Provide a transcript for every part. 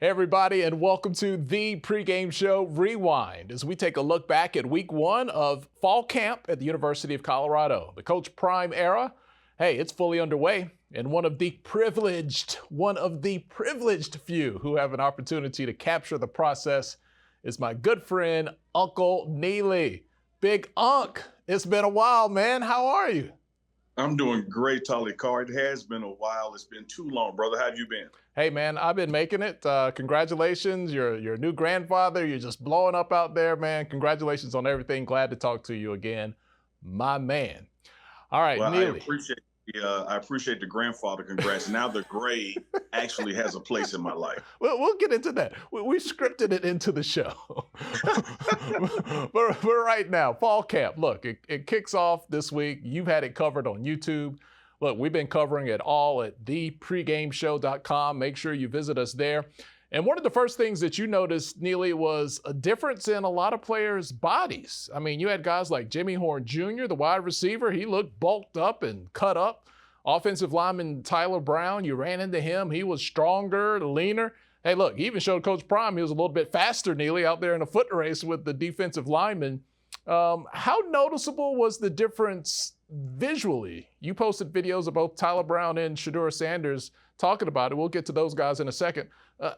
Hey everybody, and welcome to the Pregame Show Rewind as we take a look back at week one of fall camp at the University of Colorado. The Coach Prime era, hey, it's fully underway, and one of the privileged few who have an opportunity to capture the process is my good friend, Uncle Neely. Big Unc, it's been a while, man. How are you? I'm doing great, Tolly Carr. It has been a while. It's been too long, brother. How have you been? Hey, man, I've been making it. Congratulations. You're a new grandfather. You're just blowing up out there, man. Congratulations on everything. Glad to talk to you again, my man. All right, well, Neely. I appreciate the grandfather congrats. Now the gray actually has a place in my life. We'll get into that. We scripted it into the show. but right now, fall camp, look, it kicks off this week. You've had it covered on YouTube. Look, we've been covering it all at thepregameshow.com. Make sure you visit us there. And one of the first things that you noticed, Neely, was a difference in a lot of players' bodies. I mean, you had guys like Jimmy Horn Jr., the wide receiver. He looked bulked up and cut up. Offensive lineman Tyler Brown, you ran into him. He was stronger, leaner. Hey, look, he even showed Coach Prime he was a little bit faster, Neely, out there in a foot race with the defensive lineman. How noticeable was the difference visually? You posted videos of both Tyler Brown and Shedeur Sanders talking about it. We'll get to those guys in a second.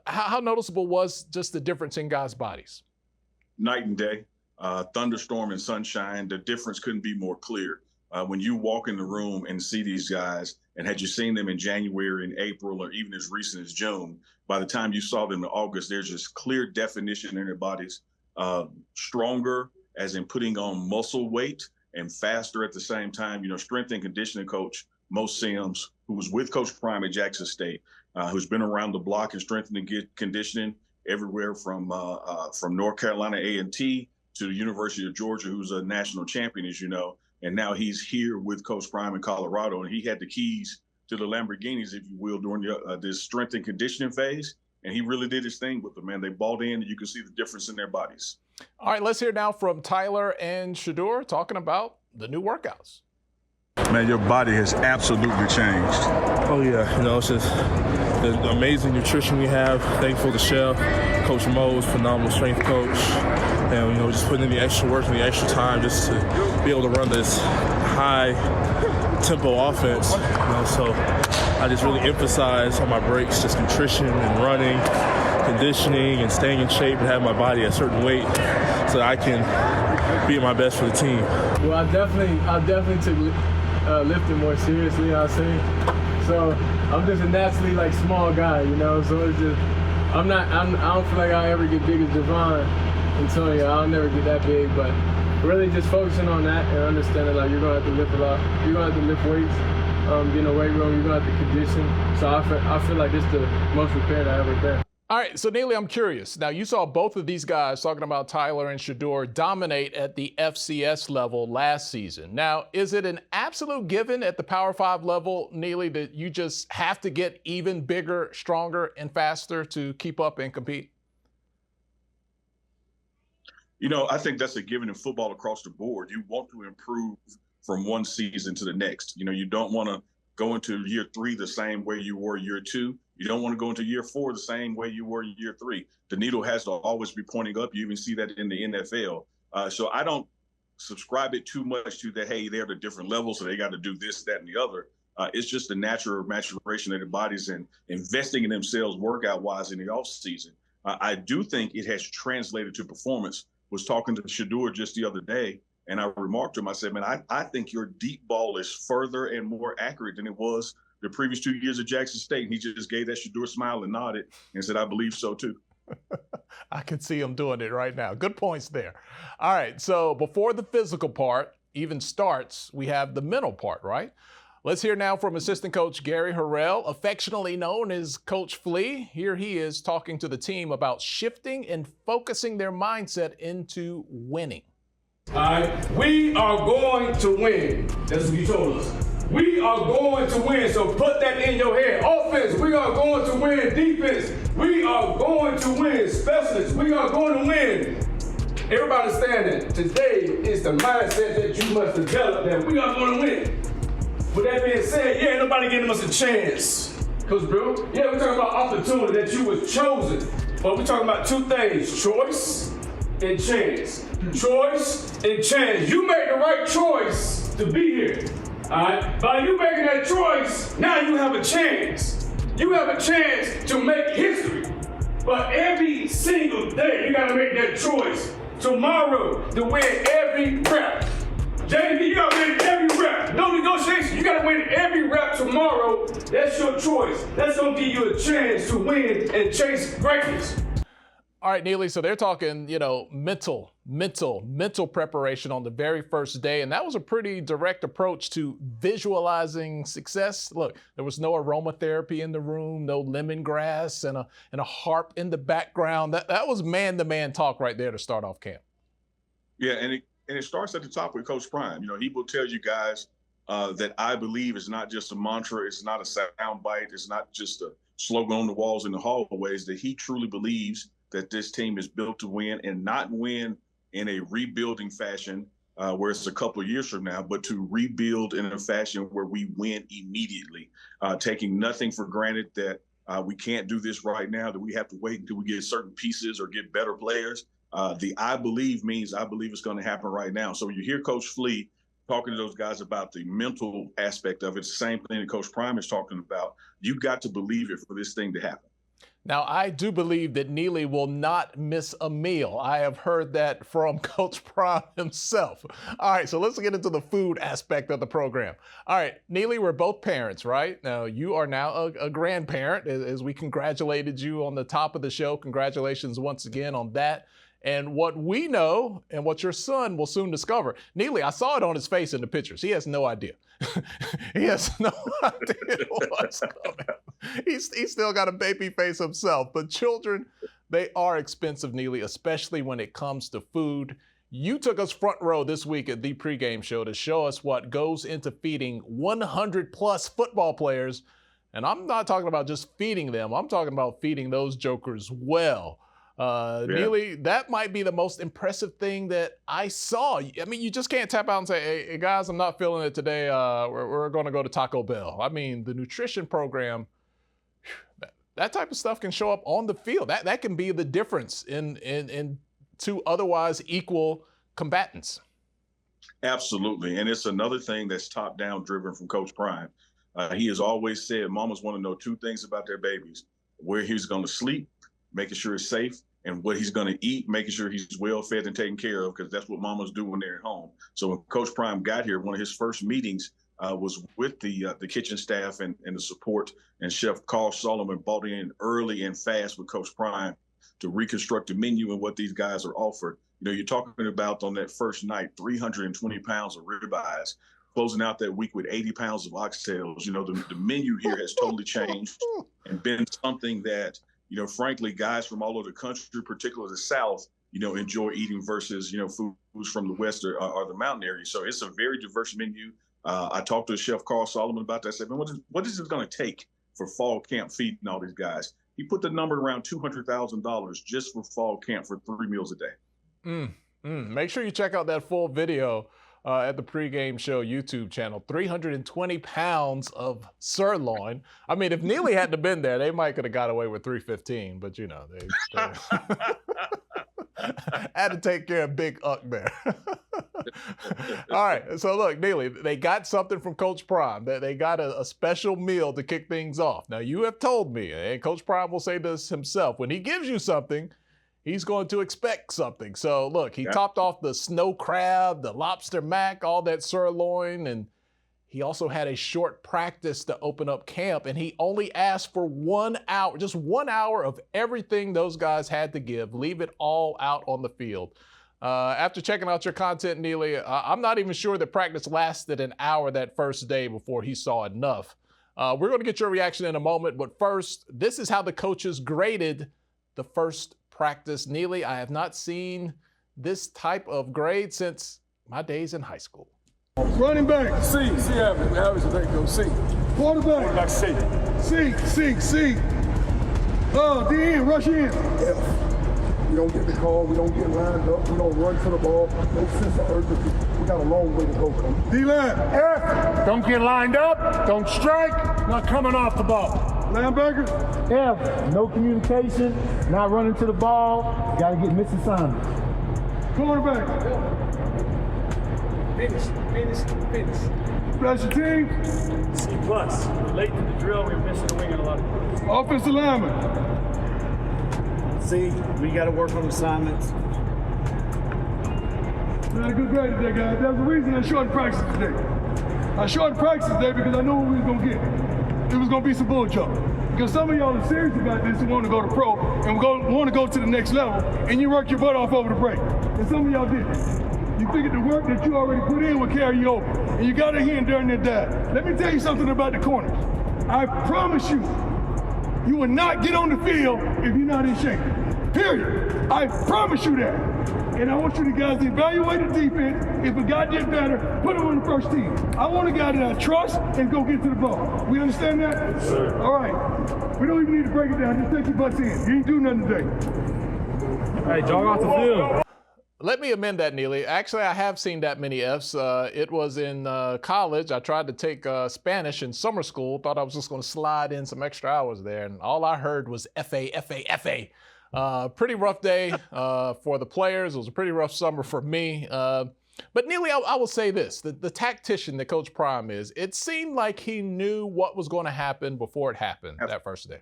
How noticeable was just the difference in guys' bodies? Night and day, thunderstorm and sunshine. The difference couldn't be more clear. When you walk in the room and see these guys, and had you seen them in January and April, or even as recent as June, by the time you saw them in August, there's just clear definition in their bodies. Stronger, as in putting on muscle weight, and faster at the same time. You know, strength and conditioning coach Mo Sims, who was with Coach Prime at Jackson State, who's been around the block in strength and conditioning everywhere from North Carolina A&T to the University of Georgia, who's a national champion, as you know. And now he's here with Coach Prime in Colorado, and he had the keys to the Lamborghinis, if you will, during this strength and conditioning phase. And he really did his thing with them, man. They balled in, and you can see the difference in their bodies. All right, let's hear now from Tyler and Shedeur talking about the new workouts. Man, your body has absolutely changed. Oh, yeah. You know, it's just the amazing nutrition we have. Thankful to Chef, Coach Mo's phenomenal strength coach. And, you know, just putting in the extra work and the extra time just to be able to run this high tempo offense. You know, so I just really emphasize on my breaks just nutrition and running, conditioning, and staying in shape and having my body at a certain weight so that I can be at my best for the team. Well, I definitely took lifting more seriously, I'll say. So I'm just a naturally small guy, you know. So it's just I don't feel like I'll ever get big as Javon and Tony. I'll never get that big, but really just focusing on that and understanding you're gonna have to lift a lot. You're gonna have to lift weights. Get in a weight room, you're gonna have to condition. So I feel like it's the most prepared I ever been. All right, so Neely, I'm curious. Now, you saw both of these guys, talking about Tyler and Shedeur, dominate at the FCS level last season. Now, is it an absolute given at the Power 5 level, Neely, that you just have to get even bigger, stronger, and faster to keep up and compete? You know, I think that's a given in football across the board. You want to improve from one season to the next. You know, you don't want to go into year 3 the same way you were year 2. You don't want to go into year 4 the same way you were in year 3. The needle has to always be pointing up. You even see that in the NFL. So I don't subscribe it too much to that, hey, they're at a different level, so they got to do this, that, and the other. It's just the natural maturation of their bodies and investing in themselves workout-wise in the offseason. I do think it has translated to performance. Was talking to Shedeur just the other day, and I remarked to him, I said, man, I think your deep ball is further and more accurate than it was the previous 2 years at Jackson State. And he just gave that Shedeur smile and nodded and said, I believe so too. I can see him doing it right now. Good points there. All right, so before the physical part even starts, we have the mental part, right? Let's hear now from assistant coach Gary Harrell, affectionately known as Coach Flea. Here he is talking to the team about shifting and focusing their mindset into winning. All right, we are going to win. That's what you told us. We are going to win, so put that in your head. Offense, we are going to win. Defense, we are going to win. Specialists, we are going to win. Everybody understand that today is the mindset that you must develop, that we are going to win. With that being said, ain't nobody giving us a chance. Coach Bill? Yeah, we're talking about opportunity, that you was chosen. But we're talking about two things, choice and chance. Choice and chance. You made the right choice to be here. All right? By you making that choice, now you have a chance. You have a chance to make history. But every single day, you got to make that choice. Tomorrow, to win every rep. JV, you got to win every rep. No negotiation. You got to win every rep tomorrow. That's your choice. That's going to give you a chance to win and chase greatness. All right, Neely, so they're talking, mental preparation on the very first day, and that was a pretty direct approach to visualizing success. Look, there was no aromatherapy in the room, no lemongrass and a harp in the background. That was man-to-man talk right there to start off camp. Yeah, and it starts at the top with Coach Prime. He will tell you guys that I believe is not just a mantra, it's not a sound bite, it's not just a slogan on the walls in the hallways, that he truly believes that this team is built to win, and not win in a rebuilding fashion where it's a couple of years from now, but to rebuild in a fashion where we win immediately, taking nothing for granted, that we can't do this right now, that we have to wait until we get certain pieces or get better players. The I believe means I believe it's going to happen right now. So when you hear Coach Flea talking to those guys about the mental aspect of it, it's the same thing that Coach Prime is talking about. You've got to believe it for this thing to happen. Now, I do believe that Neely will not miss a meal. I have heard that from Coach Prime himself. All right, so let's get into the food aspect of the program. All right, Neely, we're both parents, right? Now, you are now a grandparent, as we congratulated you on the top of the show. Congratulations once again on that. And what we know, and what your son will soon discover, Neely, I saw it on his face in the pictures. He has no idea. He has no idea what's coming. He's still got a baby face himself. But children, they are expensive, Neely, especially when it comes to food. You took us front row this week at the Pregame Show to show us what goes into feeding 100-plus football players. And I'm not talking about just feeding them. I'm talking about feeding those jokers well. Neely, that might be the most impressive thing that I saw. I mean, you just can't tap out and say, hey guys, I'm not feeling it today. We're going to go to Taco Bell. I mean, the nutrition program, that type of stuff can show up on the field. That can be the difference in two otherwise equal combatants. Absolutely. And it's another thing that's top-down driven from Coach Prime. He has always said mamas want to know two things about their babies: where he's going to sleep, making sure it's safe, and what he's going to eat, making sure he's well fed and taken care of, because that's what mamas do when they're at home. So when Coach Prime got here, one of his first meetings was with the kitchen staff and the support, and Chef Carl Solomon bought in early and fast with Coach Prime to reconstruct the menu and what these guys are offered. You're talking about on that first night, 320 pounds of ribeyes, closing out that week with 80 pounds of oxtails. The menu here has totally changed and been something that, frankly, guys from all over the country, particularly the South, enjoy eating versus, foods from the West or the mountain area. So it's a very diverse menu. I talked to Chef Carl Solomon about that. I said, man, what is it going to take for fall camp feeding all these guys? He put the number around $200,000 just for fall camp for 3 meals a day. Make sure you check out that full video at the Pregame Show YouTube channel. 320 pounds of sirloin. I mean, if Neely hadn't have been there, they might could have got away with 315, but they had to take care of Big Uck there. All right, so look, Neely, they got something from Coach Prime. They got a special meal to kick things off. Now, you have told me, and Coach Prime will say this himself, when he gives you something, he's going to expect something. So, look, he topped off the snow crab, the lobster mac, all that sirloin, and he also had a short practice to open up camp, and he only asked for 1 hour, just 1 hour of everything those guys had to give, leave it all out on the field. After checking out your content, Neely, I'm not even sure that practice lasted an hour that first day before he saw enough. We're going to get your reaction in a moment, but first, this is how the coaches graded the first practice. Neely, I have not seen this type of grade since my days in high school. Running back, C average. Average is like go C. Quarterback, C. DN, rush in. F. We don't get the call. We don't get lined up. We don't run to the ball. No sense of urgency. We got a long way to go, Coach. D-line. F. Don't get lined up. Don't strike. Not coming off the ball. Linebackers? F, no communication, not running to the ball, got to get misassignments. Cornerback? Finish. Special teams? C+. Late to the drill, we're missing the wing in a lot of plays. Offensive lineman? C, we got to work on assignments. We had a good day today, guys. That's the reason I shortened practice today. I shortened practice today because I knew what we was going to get. It was going to be some bull jump. Because some of y'all are serious about this and want to go to pro and want to go to the next level, and you work your butt off over the break. And some of y'all didn't. You figured the work that you already put in would carry you over. And you got it here during that dive. Let me tell you something about the corners. I promise you, you will not get on the field if you're not in shape. Period. I promise you that. And I want you guys to evaluate the defense. If a guy did better, put him on the first team. I want a guy that I trust and go get to the ball. We understand that? Yes, sir. All right. We don't even need to break it down. Just take your butts in. You ain't do nothing today. Hey, jog off the field. Let me amend that, Neely. Actually, I have seen that many Fs. It was in college. I tried to take Spanish in summer school. Thought I was just going to slide in some extra hours there, and all I heard was F-A, F-A, F-A. Pretty rough day for the players. It was a pretty rough summer for me. But Neely, I will say this. The tactician that Coach Prime is, it seemed like he knew what was going to happen before it happened that first day.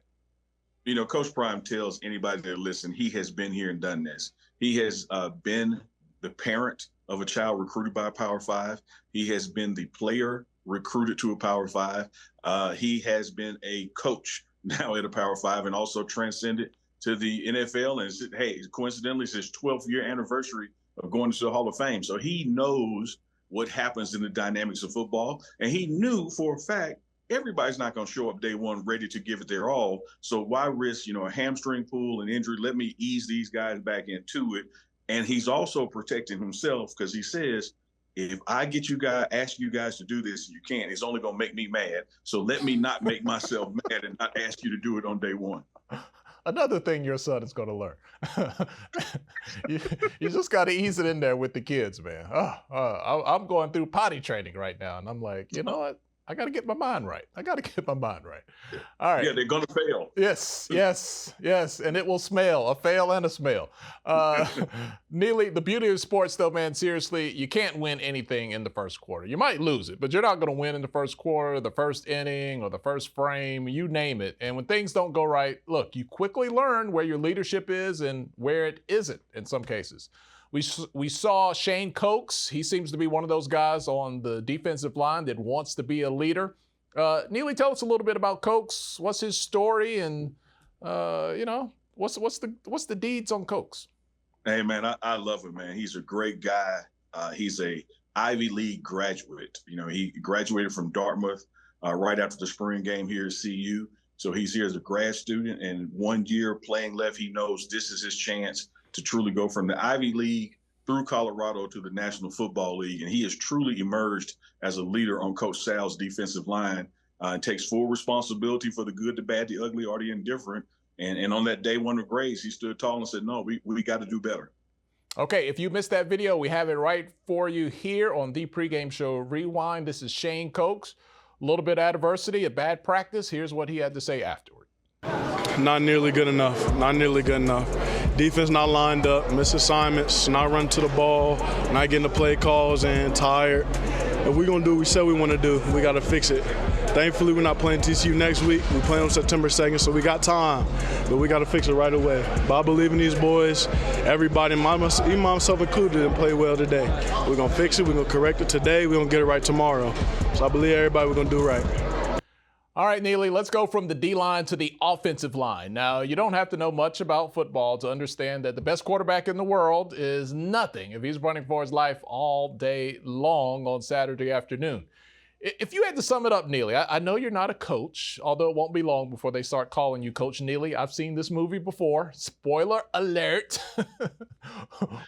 You know, Coach Prime tells anybody that listen, he has been here and done this. He has been the parent of a child recruited by a Power 5. He has been the player recruited to a Power 5. He has been a coach now at a Power 5 and also transcended to the NFL. And hey, coincidentally, it's his 12th year anniversary of going to the Hall of Fame. So he knows what happens in the dynamics of football. And he knew for a fact, everybody's not going to show up day one ready to give it their all. So why risk, a hamstring pull and injury? Let me ease these guys back into it. And he's also protecting himself because he says, if I get ask you guys to do this, and you can't, it's only going to make me mad. So let me not make myself mad and not ask you to do it on day one. Another thing your son is going to learn. you just got to ease it in there with the kids, man. I'm going through potty training right now, and I'm like, you know what? I got to get my mind right. All right. Yeah, they're going to fail. Yes. And it will smell, a fail and a smell. Neely, the beauty of sports, though, man, seriously, you can't win anything in the first quarter. You might lose it, but you're not going to win in the first quarter, the first inning, or the first frame, you name it. And when things don't go right, look, you quickly learn where your leadership is and where it isn't in some cases. We saw Shane Cokes. He seems to be one of those guys on the defensive line that wants to be a leader. Neely, tell us a little bit about Cokes. What's his story, and what's the deeds on Cokes? Hey man, I love him, man. He's a great guy. He's a Ivy League graduate. He graduated from Dartmouth right after the spring game here at CU. So he's here as a grad student, and 1 year playing left. He knows this is his chance to truly go from the Ivy League through Colorado to the National Football League. And he has truly emerged as a leader on Coach Sal's defensive line and takes full responsibility for the good, the bad, the ugly, or the indifferent. And on that day one of grades, he stood tall and said, no, we got to do better. Okay, if you missed that video, we have it right for you here on the Pregame Show Rewind. This is Shane Cokes. A little bit of adversity, a bad practice. Here's what he had to say afterward. Not nearly good enough. Defense not lined up, missed assignments, not running to the ball, not getting the play calls, and tired. If we're going to do what we said we want to do, we got to fix it. Thankfully, we're not playing TCU next week. We're playing on September 2nd, so we got time. But we got to fix it right away. But I believe in these boys. Everybody, even myself included, didn't play well today. We're going to fix it. We're going to correct it today. We're going to get it right tomorrow. So I believe everybody we're going to do right. All right, Neely, let's go from the D-line to the offensive line. Now, you don't have to know much about football to understand that the best quarterback in the world is nothing if he's running for his life all day long on Saturday afternoon. If you had to sum it up, Neely, I know you're not a coach, although it won't be long before they start calling you Coach Neely. I've seen this movie before. Spoiler alert.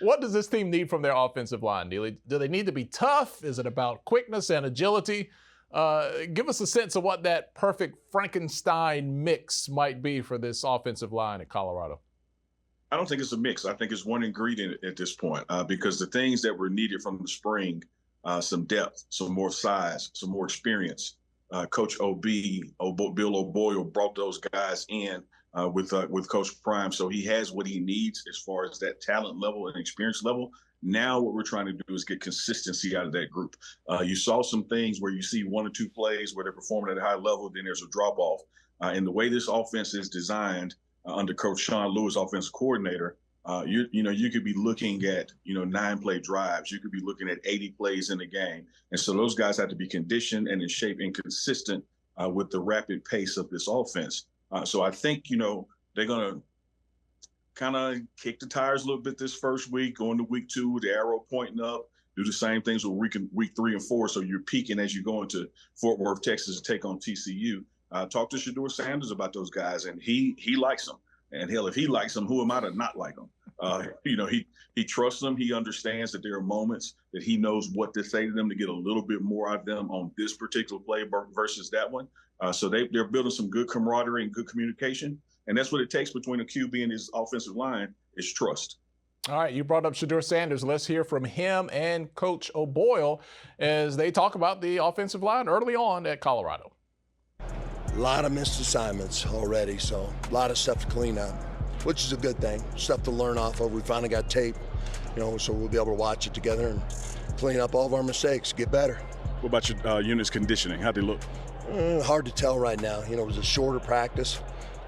What does this team need from their offensive line, Neely? Do they need to be tough? Is it about quickness and agility? Give us a sense of what that perfect Frankenstein mix might be for this offensive line at Colorado. I don't think it's a mix. I think it's one ingredient at this point because the things that were needed from the spring, some depth, some more size, some more experience, Coach Bill O'Boyle brought those guys in with Coach Prime. So he has what he needs as far as that talent level and experience level. Now what we're trying to do is get consistency out of that group. You saw some things where you see 1 or 2 plays where they're performing at a high level, then there's a drop off. And the way this offense is designed under Coach Sean Lewis, offensive coordinator, you could be looking at 9-play drives. You could be looking at 80 plays in the game, and so those guys have to be conditioned and in shape and consistent with the rapid pace of this offense. So I think they're gonna kind of kick the tires a little bit this first week, going to week 2 with the arrow pointing up. Do the same things with week 3 and 4, so you're peaking as you go into Fort Worth, Texas, to take on TCU. Talk to Shedeur Sanders about those guys, and he likes them. And hell, if he likes them, who am I to not like them? He trusts them. He understands that there are moments that he knows what to say to them to get a little bit more out of them on this particular play versus that one. So they're building some good camaraderie and good communication. And that's what it takes between a QB and his offensive line is trust. All right, you brought up Shedeur Sanders. Let's hear from him and Coach O'Boyle as they talk about the offensive line early on at Colorado. A lot of missed assignments already, so a lot of stuff to clean up, which is a good thing, stuff to learn off of. We finally got tape, so we'll be able to watch it together and clean up all of our mistakes, get better. What about your units conditioning? How'd they look? Hard to tell right now. It was a shorter practice,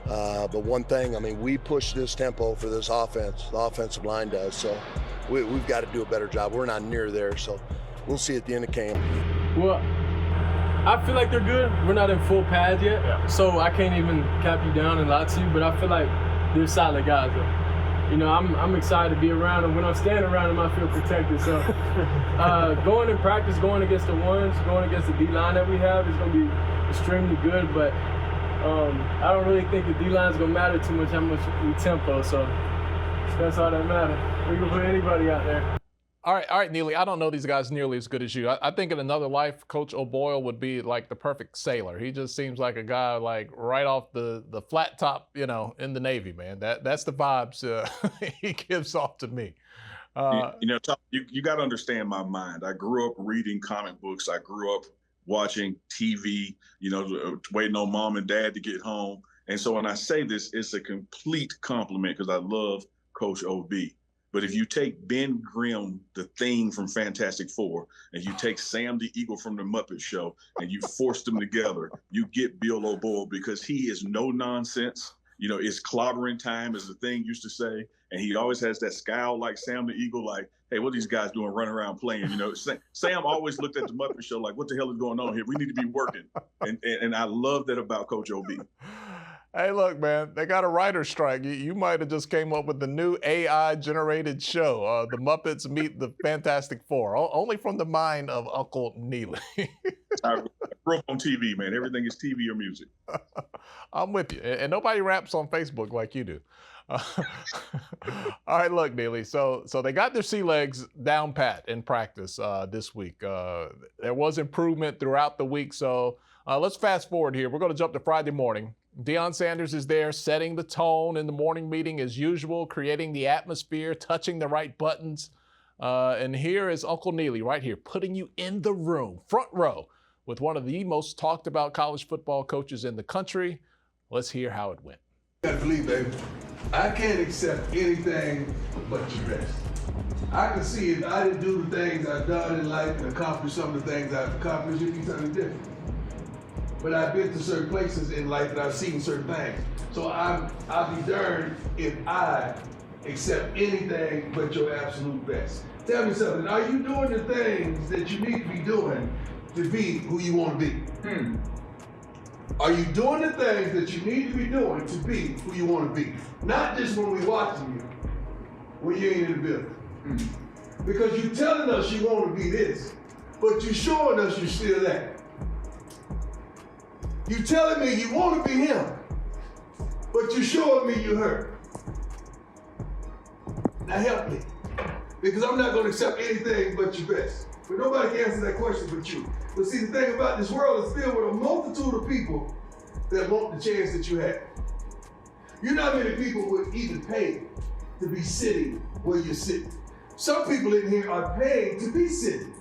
but one thing, we push this tempo for this offense, the offensive line does, so we've got to do a better job. We're not near there, so we'll see at the end of camp. Well, I feel like they're good. We're not in full pads yet, so I can't even cap you down and lie to you, but I feel like they're solid guys, though. I'm excited to be around them. When I'm standing around them, I feel protected. So going in practice, going against the ones, going against the D-line that we have is going to be extremely good, but I don't really think the D-line is going to matter too much how much we tempo, so that's all that matters. We can put anybody out there. All right, Neely, I don't know these guys nearly as good as you. I think in another life, Coach O'Boyle would be like the perfect sailor. He just seems like a guy like right off the flat top, in the Navy, man. That's the vibes he gives off to me. Tom, you got to understand my mind. I grew up reading comic books. I grew up watching TV, waiting on mom and dad to get home. And so when I say this, it's a complete compliment because I love Coach OB. But if you take Ben Grimm, the Thing from Fantastic Four, and you take Sam the Eagle from the Muppet Show, and you force them together, you get Bill O'Boyle because he is no nonsense. It's clobbering time, as the Thing used to say. And he always has that scowl like Sam the Eagle, like, hey, what are these guys doing running around playing? Sam always looked at the Muppet Show like, what the hell is going on here? We need to be working. And I love that about Coach OB. Hey, look, man, they got a writer's strike. You might have just came up with the new AI-generated show, The Muppets Meet the Fantastic Four, only from the mind of Uncle Neely. I grew up on TV, man. Everything is TV or music. I'm with you. And nobody raps on Facebook like you do. All right, look, Neely. So they got their sea legs down pat in practice this week. There was improvement throughout the week. So let's fast forward here. We're going to jump to Friday morning. Deion Sanders is there setting the tone in the morning meeting as usual, creating the atmosphere, touching the right buttons. And here is Uncle Neely right here, putting you in the room, front row, with one of the most talked about college football coaches in the country. Let's hear how it went. You gotta believe, baby, I can't accept anything but your best. I can see if I didn't do the things I've done in life and accomplish some of the things I've accomplished, it'd be something different. But I've been to certain places in life and I've seen certain things. So I'll be darned if I accept anything but your absolute best. Tell me something, are you doing the things that you need to be doing to be who you want to be? Are you doing the things that you need to be doing to be who you want to be? Not just when we're watching you, when you ain't in the building. Because you're telling us you want to be this, but you're showing us you're still that. You telling me you want to be him, but you showing me you hurt. Now help me, because I'm not going to accept anything but your best. But nobody can answer that question but you. But see, the thing about this world is filled with a multitude of people that want the chance that you have. You know how many people would even pay to be sitting where you're sitting. Some people in here are paying to be sitting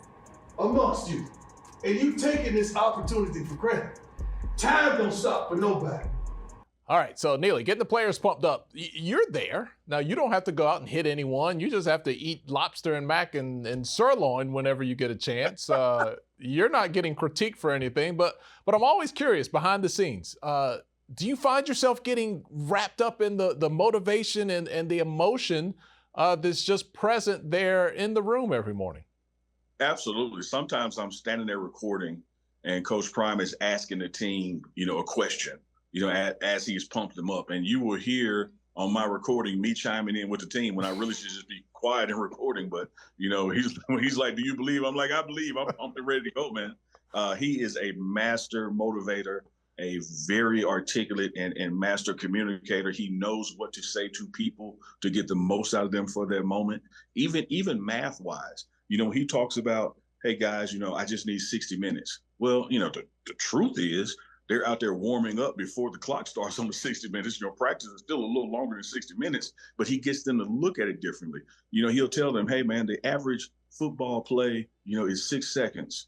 amongst you. and you taking this opportunity for granted. Time don't stop for nobody. All right, so Neely, getting the players pumped up. You're there. Now, you don't have to go out and hit anyone. You just have to eat lobster and mac and sirloin whenever you get a chance. You're not getting critiqued for anything, but I'm always curious, behind the scenes, do you find yourself getting wrapped up in the motivation and the emotion that's just present there in the room every morning? Absolutely. Sometimes I'm standing there recording, and Coach Prime is asking the team, a question, as he's pumped them up. And you will hear on my recording me chiming in with the team when I really should just be quiet and recording. But, he's like, do you believe? I'm like, I believe. I'm pumped and ready to go, man. He is a master motivator, a very articulate and master communicator. He knows what to say to people to get the most out of them for that moment, even math-wise. He talks about, hey, guys, I just need 60 minutes. Well, the truth is they're out there warming up before the clock starts on the 60 minutes. Practice is still a little longer than 60 minutes, but he gets them to look at it differently. He'll tell them, hey, man, the average football play, is 6 seconds.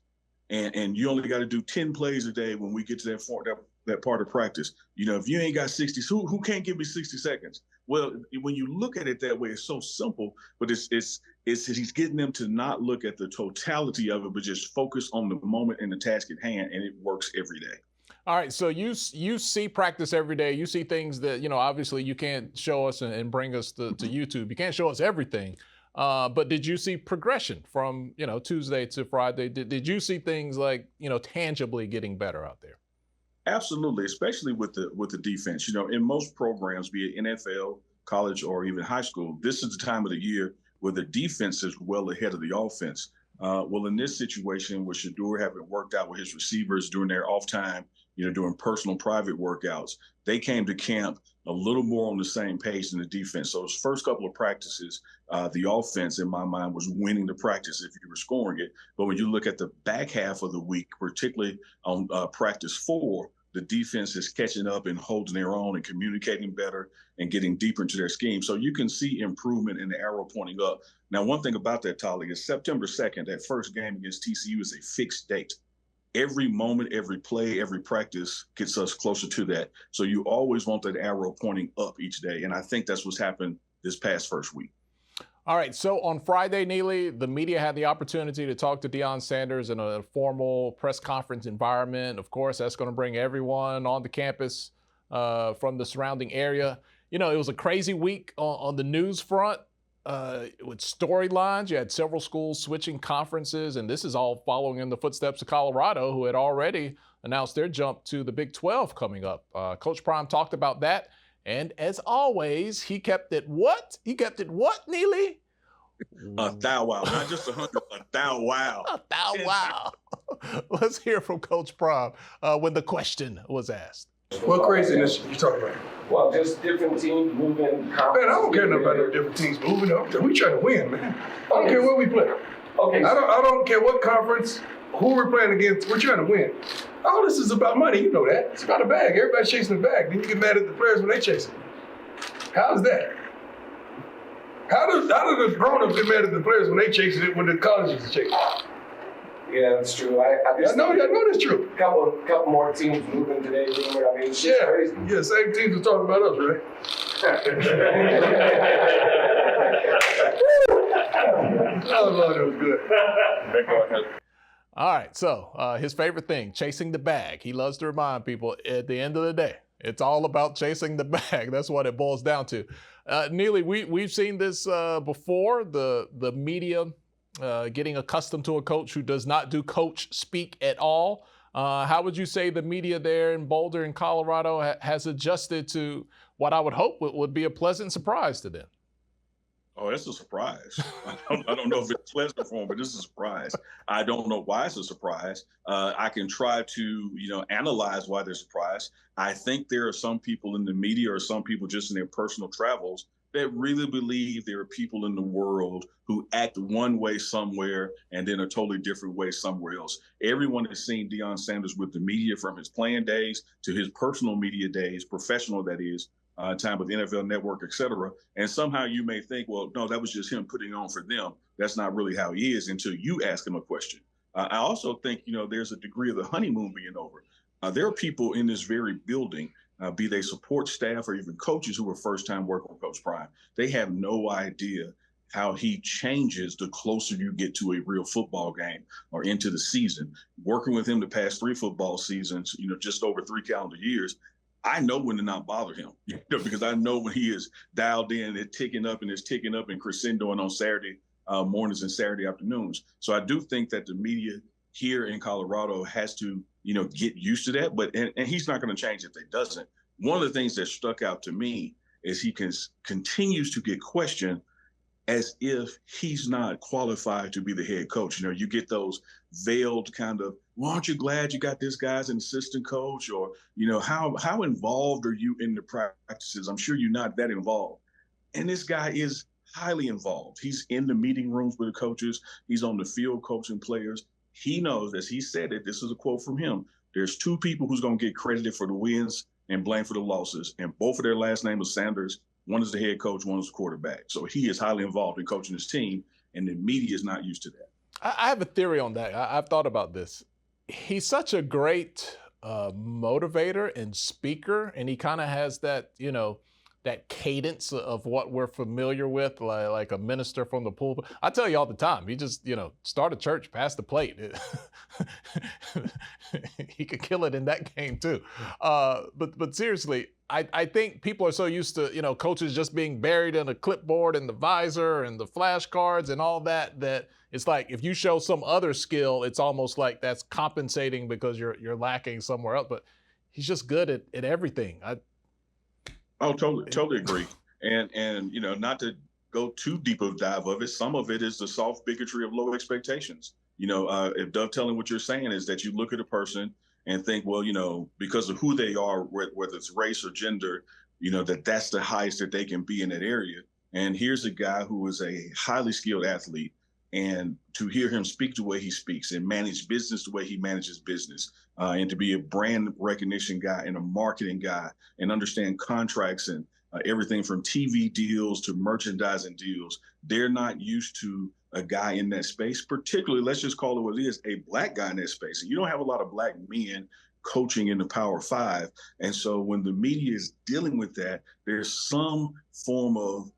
And you only got to do 10 plays a day when we get to that part of practice. If you ain't got 60, who can't give me 60 seconds? Well, when you look at it that way, it's so simple, but it's he's getting them to not look at the totality of it, but just focus on the moment and the task at hand, and it works every day. All right, so you see practice every day. You see things that, obviously you can't show us and bring us to YouTube. You can't show us everything. But did you see progression from, Tuesday to Friday? Did you see things like, tangibly getting better out there? Absolutely, especially with the defense. In most programs, be it NFL, college, or even high school, this is the time of the year where the defense is well ahead of the offense. Well, in this situation, with Shedeur having worked out with his receivers during their off time, doing personal private workouts, they came to camp a little more on the same page than the defense. So those first couple of practices, the offense, in my mind, was winning the practice if you were scoring it. But when you look at the back half of the week, particularly on practice 4, the defense is catching up and holding their own and communicating better and getting deeper into their scheme. So you can see improvement in the arrow pointing up. Now, one thing about that, Tolly, is September 2nd, that first game against TCU, is a fixed date. Every moment, every play, every practice gets us closer to that. So you always want that arrow pointing up each day. And I think that's what's happened this past first week. All right, so on Friday, Neely, the media had the opportunity to talk to Deion Sanders in a formal press conference environment. Of course, that's going to bring everyone on the campus from the surrounding area. It was a crazy week on the news front with storylines. You had several schools switching conferences, and this is all following in the footsteps of Colorado, who had already announced their jump to the Big 12 coming up. Coach Prime talked about that. And as always, he kept it what? He kept it what, Neely? A thou wow, not just 100, a thou wow. A thou wow. Let's hear from Coach Prime when the question was asked. What craziness you talking about? Well, just different teams moving. Man, I don't care about no different teams moving. We trying to win, man. I don't care where we play. Okay. I don't care what conference, who we're playing against. We're trying to win. All this is about money. You know that. It's about a bag. Everybody's chasing the bag. Then you get mad at the players when they chase it. How is that? How do the grown-ups get mad at the players when they chasing it when the colleges are chasing it? Yeah, that's true. I know that's true. Couple more teams moving today. I mean, it's crazy. Yeah, same teams are talking about us, right? Oh, Lord, that was good. All right, so his favorite thing, chasing the bag. He loves to remind people at the end of the day, it's all about chasing the bag. That's what it boils down to. Neely, we've seen this before, the media getting accustomed to a coach who does not do coach speak at all. How would you say the media there in Boulder and Colorado has adjusted to what I would hope would be a pleasant surprise to them? Oh, it's a surprise. I don't know if it's pleasant for them, but it's a surprise. I don't know why it's a surprise. I can try to, analyze why they're surprised. I think there are some people in the media or some people just in their personal travels that really believe there are people in the world who act one way somewhere and then a totally different way somewhere else. Everyone has seen Deion Sanders with the media, from his playing days to his personal media days, professional that is, time with the NFL Network, et cetera. And somehow you may think, well, no, that was just him putting on for them. That's not really how he is until you ask him a question. I also think, there's a degree of the honeymoon being over. There are people in this very building, be they support staff or even coaches who are first-time working with Coach Prime. They have no idea how he changes the closer you get to a real football game or into the season. Working with him the past 3 football seasons, just over 3 calendar years, I know when to not bother him, because I know when he is dialed in, it's ticking up and crescendoing on Saturday mornings and Saturday afternoons. So I do think that the media here in Colorado has to, get used to that. But and he's not going to change if they doesn't. One of the things that stuck out to me is he continues to get questioned as if he's not qualified to be the head coach. You get those veiled kind of, well, aren't you glad you got this guy as an assistant coach? Or, how involved are you in the practices? I'm sure you're not that involved. And this guy is highly involved. He's in the meeting rooms with the coaches. He's on the field coaching players. He knows, as he said it, this is a quote from him, there's 2 people who's going to get credited for the wins and blamed for the losses. And both of their last name is Sanders. One is the head coach, one is the quarterback. So he is highly involved in coaching his team, and the media is not used to that. I have a theory on that. I've thought about this. He's such a great motivator and speaker, and he kind of has that, that cadence of what we're familiar with, like a minister from the pulpit. I tell you all the time, he just, start a church, pass the plate. He could kill it in that game too. But seriously, I think people are so used to, coaches just being buried in a clipboard and the visor and the flashcards and all that, that it's like if you show some other skill, it's almost like that's compensating because you're lacking somewhere else. But he's just good at everything. Oh, totally agree. And not to go too deep of a dive of it, some of it is the soft bigotry of low expectations. If dovetailing what you're saying is that you look at a person and think, well, because of who they are, whether it's race or gender, that's the highest that they can be in that area. And here's a guy who is a highly skilled athlete, and to hear him speak the way he speaks and manage business the way he manages business, and to be a brand recognition guy and a marketing guy and understand contracts and everything from TV deals to merchandising deals. They're not used to a guy in that space, particularly, let's just call it what it is, a Black guy in that space. And you don't have a lot of Black men coaching in the Power 5. And so when the media is dealing with that, there's some form of,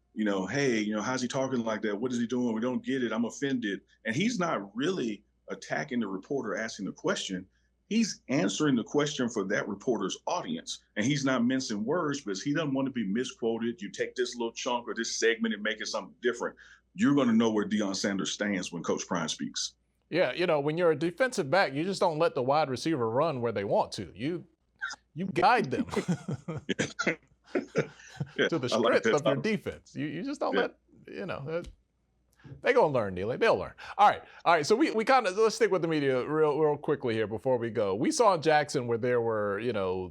hey, how's he talking like that? What is he doing? We don't get it. I'm offended. And he's not really attacking the reporter asking the question. He's answering the question for that reporter's audience. And he's not mincing words because he doesn't want to be misquoted. You take this little chunk or this segment and make it something different. You're going to know where Deion Sanders stands when Coach Prime speaks. Yeah, when you're a defensive back, you just don't let the wide receiver run where they want to. You guide them to the script of your defense. You just don't let, they're going to learn, Neely. They'll learn. All right. So we kind of, let's stick with the media real quickly here before we go. We saw in Jackson where there were,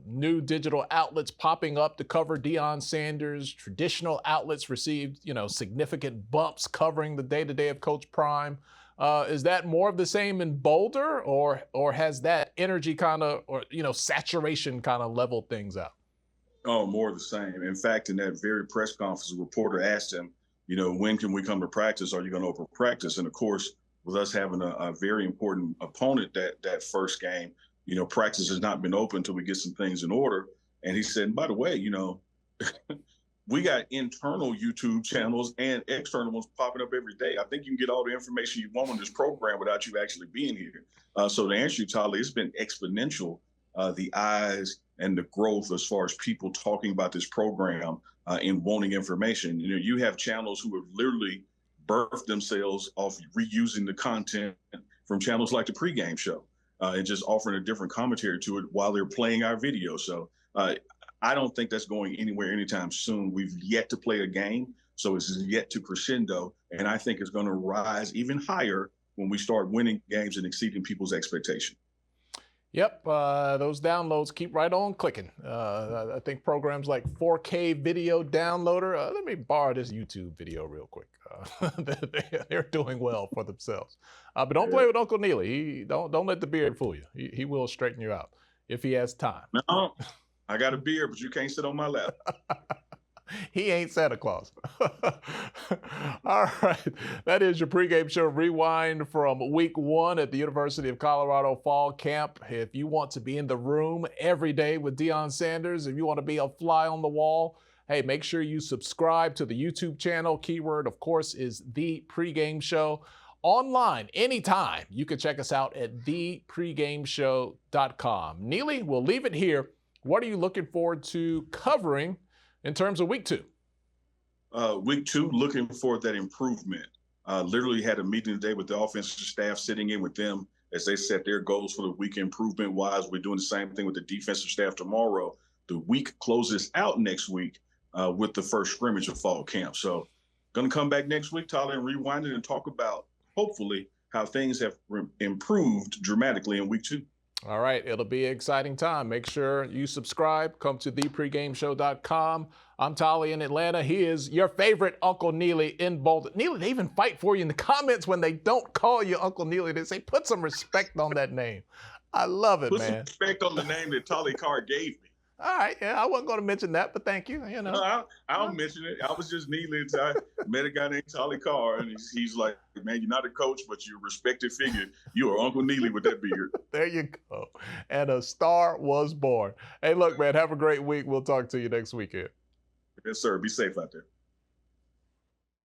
new digital outlets popping up to cover Deion Sanders. Traditional outlets received, significant bumps covering the day-to-day of Coach Prime. Is that more of the same in Boulder, or has that energy kind of, or, saturation kind of leveled things out? Oh, more of the same. In fact, in that very press conference, a reporter asked him, when can we come to practice? Are you going to open practice? And of course, with us having a very important opponent that first game, practice has not been open until we get some things in order. And he said, by the way, we got internal YouTube channels and external ones popping up every day. I think you can get all the information you want on this program without you actually being here. So to answer you, Tolly, it's been exponential, the eyes and the growth as far as people talking about this program and wanting information. You have channels who have literally birthed themselves off reusing the content from channels like the Pregame show and just offering a different commentary to it while they're playing our video. So I don't think that's going anywhere anytime soon. We've yet to play a game, so it's yet to crescendo, and I think it's going to rise even higher when we start winning games and exceeding people's expectation. Yep, those downloads keep right on clicking. I think programs like 4K Video Downloader, let me borrow this YouTube video real quick. They're doing well for themselves. But don't play with Uncle Neely. Don't let the beard fool you. He will straighten you out if he has time. No, I got a beard, but you can't sit on my lap. He ain't Santa Claus. All right. That is your pregame show rewind from week 1 at the University of Colorado Fall Camp. If you want to be in the room every day with Deion Sanders, if you want to be a fly on the wall, hey, make sure you subscribe to the YouTube channel. Keyword, of course, is The Pregame Show. Online, anytime, you can check us out at thepregameshow.com. Neely, we'll leave it here. What are you looking forward to covering in terms of week 2? Week 2, looking for that improvement. Literally had a meeting today with the offensive staff, sitting in with them as they set their goals for the week improvement-wise. We're doing the same thing with the defensive staff tomorrow. The week closes out next week with the first scrimmage of fall camp. So going to come back next week, Tyler, and rewind it and talk about, hopefully, how things have improved dramatically in week 2. All right, it'll be an exciting time. Make sure you subscribe. Come to thepregameshow.com. I'm Tolly in Atlanta. He is your favorite Uncle Neely in Boulder. Neely, they even fight for you in the comments when they don't call you Uncle Neely. They say, put some respect on that name. I love it, man. Put some respect on the name that Tolly Carr gave me. All right, yeah, I wasn't going to mention that, but thank you. You know, no, I'll mention it. I was just Neely. I met a guy named Tolly Carr, and he's like, man, you're not a coach, but you're a respected figure. You are Uncle Neely with that beard. There you go. And a star was born. Hey, look, man, have a great week. We'll talk to you next weekend. Yes, sir. Be safe out there.